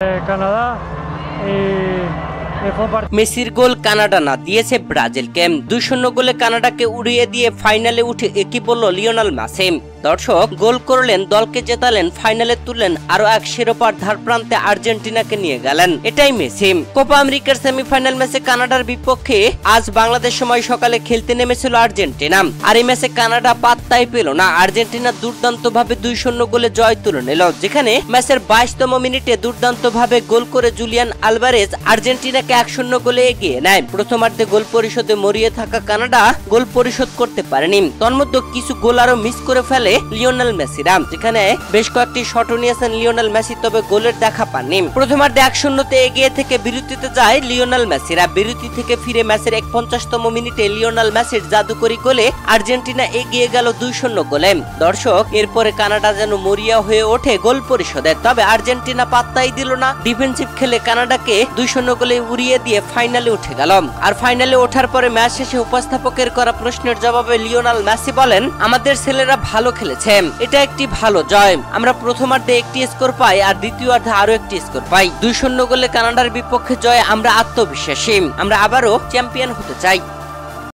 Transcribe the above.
Canadá মেসির গোল কানাডা না, দিয়েছে ব্রাজিলকে। 2-0 গোলে কানাডাকে উড়িয়ে দিয়ে ফাইনালে উঠে একই বলল লিওনেল মেসি। দর্শক, গোল করলেন, দলকে জেতালেন, ফাইনালে তুললেন, আরো এক শিরোপার ধারপ্রান্তে আর্জেন্টিনাকে নিয়ে গেলেন। এটাই মেসি। কোপা আমেরিকার সেমিফাইনাল ম্যাচে কানাডার বিপক্ষে আজ বাংলাদেশ সময় সকালে খেলতে নেমেছিল আর্জেন্টিনা। আর এই ম্যাচে কানাডা পাত্তাই পেল না। আর্জেন্টিনা দুর্দান্তভাবে 2-0 গোলে জয় তুলে নিল, যেখানে ম্যাচের 22তম মিনিটে দুর্দান্তভাবে গোল করে জুলিয়ান আলভারেজ আর্জেন্টিনাকে 1-0 গোলে এগিয়ে নেয়। প্রথমার্ধে গোল পরিশোধে মরিয়ে থাকা কানাডা গোল পরিশোধ করতে পারেনি। তন্মধ্যে কিছু গোল আরো মিস করে ফেলে লিওনেল মেসিরা, যেখানে বেশ কয়েকটি শটও নিয়েছেন লিওনেল মেসি, তবে গোলের দেখা পাননি। প্রথমার্ধে 1-0 এগিয়ে থেকে বিরতিতে যায় লিওনেল মেসিরা। বিরতি থেকে ফিরে ম্যাচের 51তম মিনিটে লিওনেল মেসির জাদুকরি গোলে আর্জেন্টিনা এগিয়ে গেল 2-0 গোলে। দর্শক, এরপরে কানাডা যেন মরিয়া হয়ে ওঠে গোল পরিশোধে, তবে আর্জেন্টিনা পাত্তাই দিল না। ডিফেন্সিভ খেলে কানাডাকে 2-0 গোলে উড়িয়ে দিয়ে ফাইনালে উঠে গেল। আর ফাইনালে ওঠার পরে ম্যাচ শেষে উপস্থাপকের করা প্রশ্নের জবাবে লিওনেল মেসি বলেন, আমাদের ছেলেরা ভালো খেলেছে, এটা একটি ভালো জয়। আমরা প্রথমার্ধে একটি স্কোর পাই আর দ্বিতীয়ার্ধে আরো একটি স্কোর পাই। 2-0 গোলে কানাডার বিপক্ষে জয়ে আমরা আত্মবিশ্বাসী। আমরা আবারও চ্যাম্পিয়ন হতে চাই।